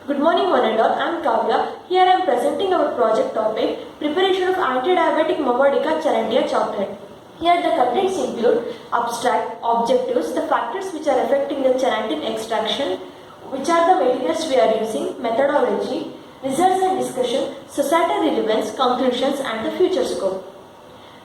Good morning one and all, I am Kavya. Here I am presenting our project topic, preparation of anti-diabetic Momodica Charandia chocolate. Here the contents include abstract, objectives, the factors which are affecting the charantin extraction, which are the materials we are using, methodology, results and discussion, societal relevance, conclusions and the future scope.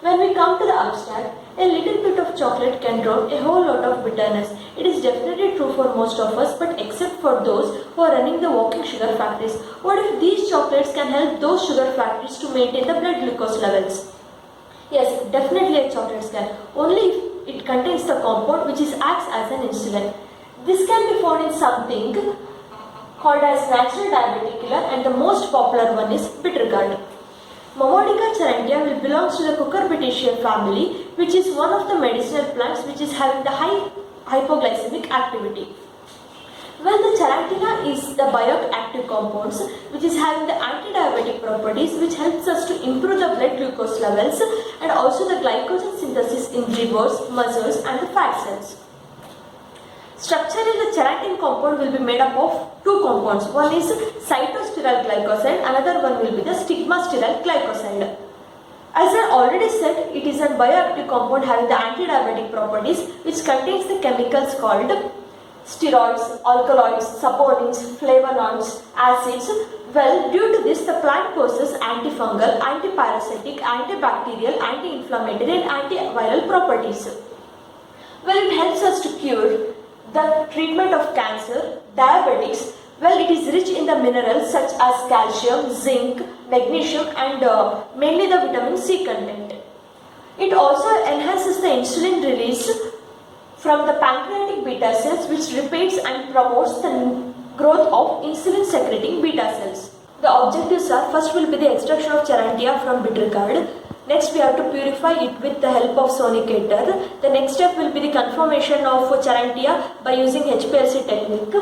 When we come to the abstract, a little bit of chocolate can draw a whole lot of bitterness. It is definitely true for most of us, but except for those who are running the walking sugar factories. What if these chocolates can help those sugar factories to maintain the blood glucose levels? Yes, definitely a chocolate can, only if it contains the compound which acts as an insulin. This can be found in something called as natural diabetic killer, and the most popular one is bitter gourd. Momodica charandia will belongs to the Cucurbitaceae family, which is one of the medicinal plants which is having the high hypoglycemic activity. Well, the charantina is the bioactive compounds which is having the anti-diabetic properties, which helps us to improve the blood glucose levels and also the glycogen synthesis in livers, muscles and the fat cells. Structurally, the charantin compound will be made up of two compounds. One is cytosterol glycoside, another one will be the stigmasterol glycoside. As I already said, it is a bioactive compound having the anti-diabetic properties, which contains the chemicals called steroids, alkaloids, saponins, flavonoids, acids. Well, due to this, the plant possesses antifungal, antiparasitic, antibacterial, anti-inflammatory and antiviral properties. Well, it helps us to cure the treatment of cancer, diabetics. Well, it is rich in the minerals such as calcium, zinc, magnesium and mainly the vitamin C content. It also enhances the insulin release from the pancreatic beta cells, which repairs and promotes the growth of insulin secreting beta cells. The objectives are, first will be the extraction of charantia from bitter gourd. Next, we have to purify it with the help of sonicator. The next step will be the conformation of charantia by using HPLC technique.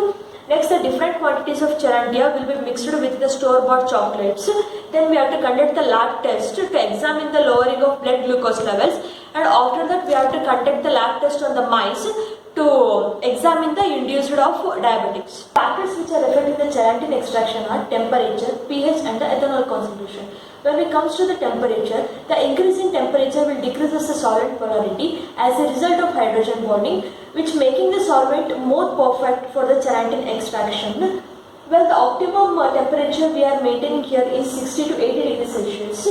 Next, the different quantities of charantia will be mixed with the store-bought chocolates. Then we have to conduct the lab test to examine the lowering of blood glucose levels, and after that we have to conduct the lab test on the mice to examine the induced of diabetics. Factors which are affecting the charantin extraction are temperature, pH and the ethanol concentration. When it comes to the temperature, the increase in temperature will decrease the solvent polarity as a result of hydrogen bonding, which making the solvent more perfect for the charantin extraction. Well, the optimum temperature we are maintaining here is 60 to 80 degrees Celsius.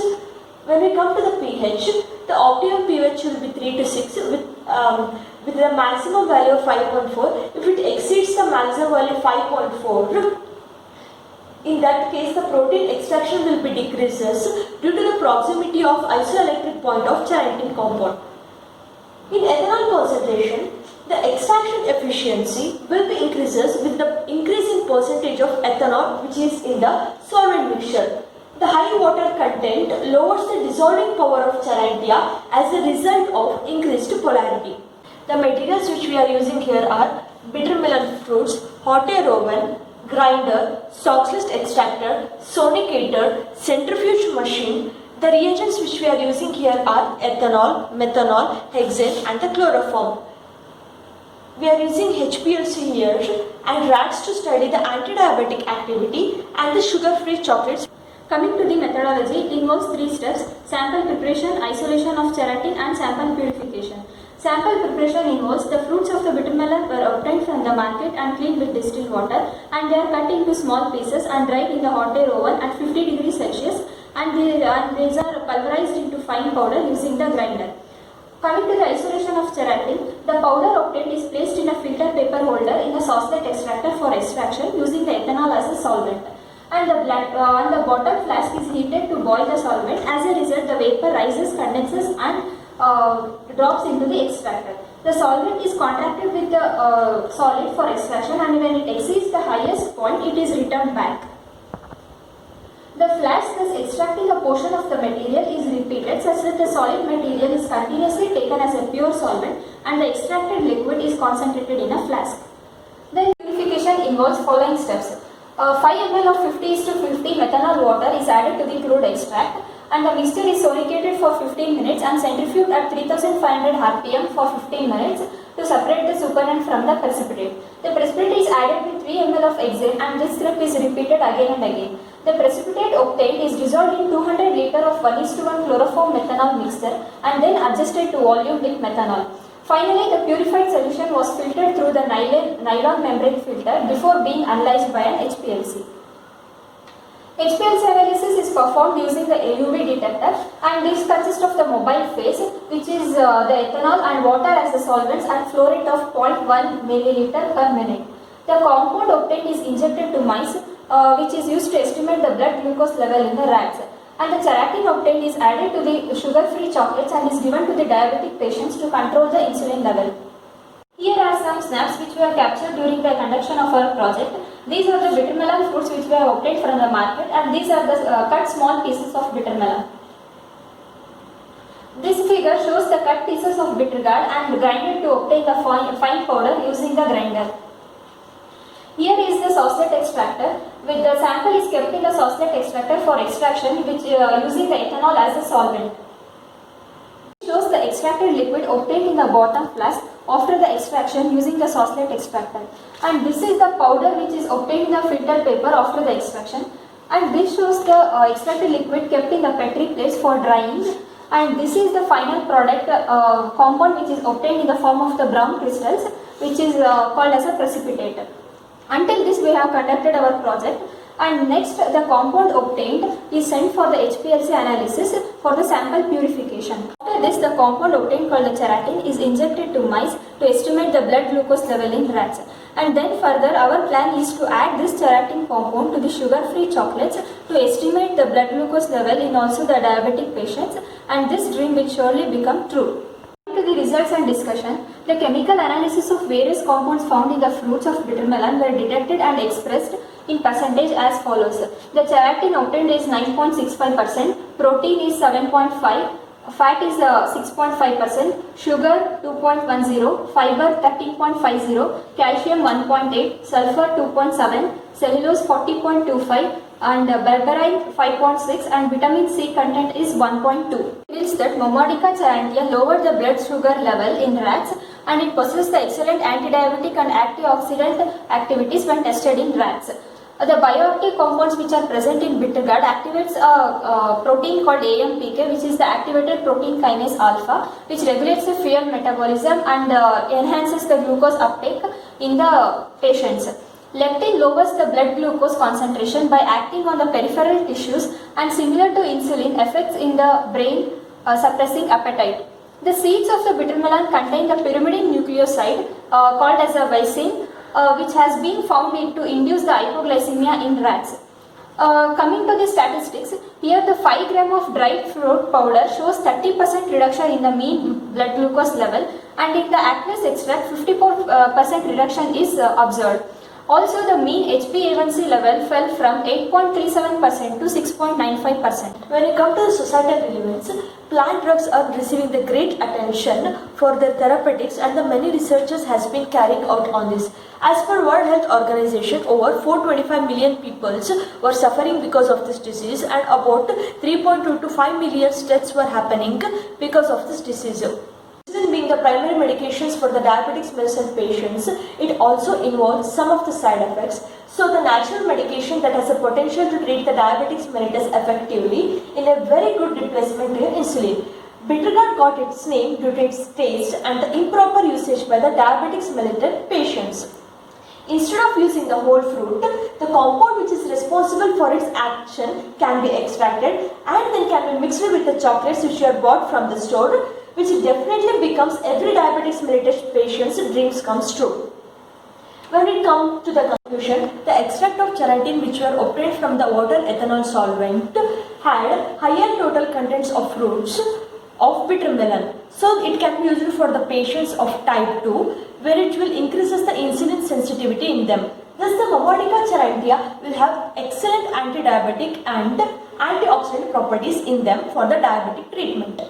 When we come to the pH, the optimum pH will be 3 to 6 with the maximum value of 5.4. If it exceeds the maximum value 5.4, in that case, the protein extraction will be decreases due to the proximity of isoelectric point of charantin compound. In ethanol concentration, the extraction efficiency will be increases with the increase in percentage of ethanol which is in the solvent mixture. The high water content lowers the dissolving power of charantia as a result of increased polarity. The materials which we are using here are bitter melon fruits, hot air oven, grinder, Sox-list extractor, sonicator, centrifuge machine. The reagents which we are using here are ethanol, methanol, hexane and the chloroform. We are using HPLC here and rats to study the anti-diabetic activity and the sugar-free chocolates. Coming to the methodology, it involves 3 steps: sample preparation, isolation of charantin and sample purification. Sample preparation involves the fruits of the bitter melon were obtained from the market and cleaned with distilled water, and they are cut into small pieces and dried in the hot air oven at 50 degrees Celsius, and these are pulverized into fine powder using the grinder. Coming to the isolation of charantin, the powder obtained is placed in a filter paper holder in a saucelet extractor for extraction using the ethanol as a solvent. And the bottom flask is heated to boil the solvent. As a result, the vapor rises, condenses and drops into the extractor. The solvent is contracted with the solid for extraction, and when it exceeds the highest point, it is returned back. The flask thus extracting a portion of the material is repeated such that the solid material is continuously taken as a pure solvent and the extracted liquid is concentrated in a flask. The purification involves following steps. 5 ml of 50:50 methanol water is added to the crude extract, and the mixture is sonicated for 15 minutes and centrifuged at 3500 rpm for 15 minutes to separate the supernatant from the precipitate. The precipitate is added with 3 ml of hexane and this step is repeated again and again. The precipitate obtained is dissolved in 200 liter of 1:1 chloroform methanol mixture and then adjusted to volume with methanol. Finally, the purified solution was filtered through the nylon membrane filter before being analyzed by an HPLC. HPLC analysis is performed using the UV detector and this consists of the mobile phase, which is the ethanol and water as the solvents and flow rate of 0.1 milliliter per minute. The compound obtained is injected to mice, which is used to estimate the blood glucose level in the rats. And the cheratin obtained is added to the sugar-free chocolates and is given to the diabetic patients to control the insulin level. Here are some snaps which we have captured during the conduction of our project. These are the bitter melon fruits which we have obtained from the market and these are the cut small pieces of bitter melon. This figure shows the cut pieces of bitter gourd and grinded to obtain the fine powder using the grinder. Here is the saucelet extractor. With the sample is kept in the saucelet extractor for extraction which using the ethanol as a solvent. Shows the extracted liquid obtained in the bottom flask after the extraction using the saucelet extractor. And this is the powder which is obtained in the filter paper after the extraction. And this shows the extracted liquid kept in the petri plates for drying. And this is the final product compound which is obtained in the form of the brown crystals which is called as a precipitate. Until this we have conducted our project and next the compound obtained is sent for the HPLC analysis for the sample purification. After this the compound obtained called the cheratin is injected to mice to estimate the blood glucose level in rats. And then further our plan is to add this cheratin compound to the sugar-free chocolates to estimate the blood glucose level in also the diabetic patients and this dream will surely become true. To the results and discussion, the chemical analysis of various compounds found in the fruits of bitter melon were detected and expressed in percentage as follows. The cheratin obtained is 9.65%, protein is 7.5%, fat is 6.5%, sugar 2.10, fiber 13.50, calcium 1.8, sulfur 2.7, cellulose 40.25 and berberine 5.6 and vitamin C content is 1.2. Reveals that Momordica charantia lowered the blood sugar level in rats and it possesses the excellent anti-diabetic and antioxidant activities when tested in rats. The bioactive compounds which are present in bitter gourd activates a protein called AMPK which is the activated protein kinase alpha which regulates the fuel metabolism and enhances the glucose uptake in the patients. Leptin lowers the blood glucose concentration by acting on the peripheral tissues and similar to insulin affects in the brain suppressing appetite. The seeds of the bitter melon contain the pyrimidine nucleoside called as a lysine which has been found to induce the hypoglycemia in rats. Coming to the statistics, here the 5 gram of dried fruit powder shows 30% reduction in the mean blood glucose level and in the aqueous extract 54% reduction is observed. Also, the mean HbA1c level fell from 8.37% to 6.95%. When you come to the societal relevance, plant drugs are receiving the great attention for their therapeutics and the many researchers has been carrying out on this. As per World Health Organization, over 425 million people were suffering because of this disease and about 3.2 to 5 million deaths were happening because of this disease. Insulin being the primary medications for the diabetic medicine patients, it also involves some of the side effects. So the natural medication that has a potential to treat the diabetes mellitus effectively in a very good replacement to insulin. Bitter gourd got its name due to its taste and the improper usage by the diabetic mellitus patients. Instead of using the whole fruit, the compound which is responsible for its action can be extracted and then can be mixed with the chocolates which are bought from the store, which definitely becomes every diabetic mellitus patient's dreams comes true. When it comes to the conclusion, the extract of cheratin which were obtained from the water ethanol solvent had higher total contents of fruits of bitter melon. So it can be used for the patients of type 2 where it will increases the insulin sensitivity in them. Thus the Momordica charantia will have excellent anti-diabetic and antioxidant properties in them for the diabetic treatment.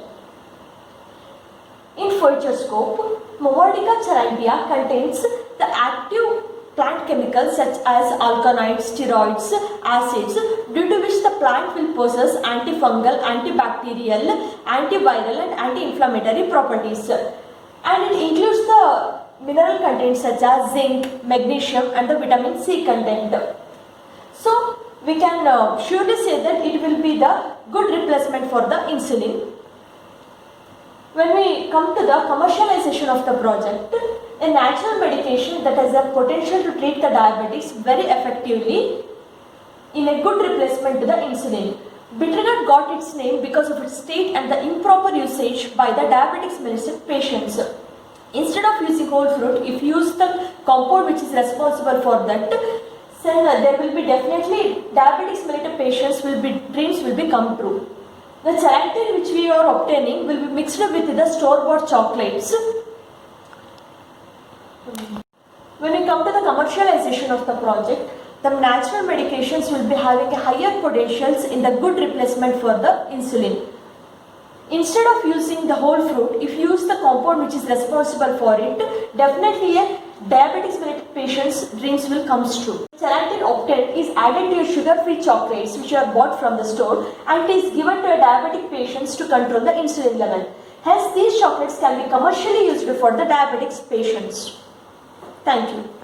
In future scope, Momordica charantia contains the active plant chemicals such as alkaloids, steroids, acids, due to which the plant will possess antifungal, antibacterial, antiviral and anti-inflammatory properties. and it includes the mineral content such as zinc, magnesium and the vitamin C content. So we can surely say that it will be the good replacement for the insulin. When we come to the commercialization of the project, a natural medication that has the potential to treat the diabetics very effectively in a good replacement to the insulin. Bitternut got its name because of its state and the improper usage by the diabetics mellitus patients. Instead of using whole fruit, if you use the compound which is responsible for that, then there will be definitely diabetics mellitus patients dreams will be come true. The Charantin which we are obtaining will be mixed with the store-bought chocolates. When we come to the commercialization of the project, the natural medications will be having a higher potentials in the good replacement for the insulin. Instead of using the whole fruit, if you use the compound which is responsible for it, definitely a diabetics mellitus patient's dreams will come true. Charantin obtained is added to sugar-free chocolates which are bought from the store and it is given to a diabetic patients to control the insulin level. Hence, these chocolates can be commercially used for the diabetics patients. Thank you.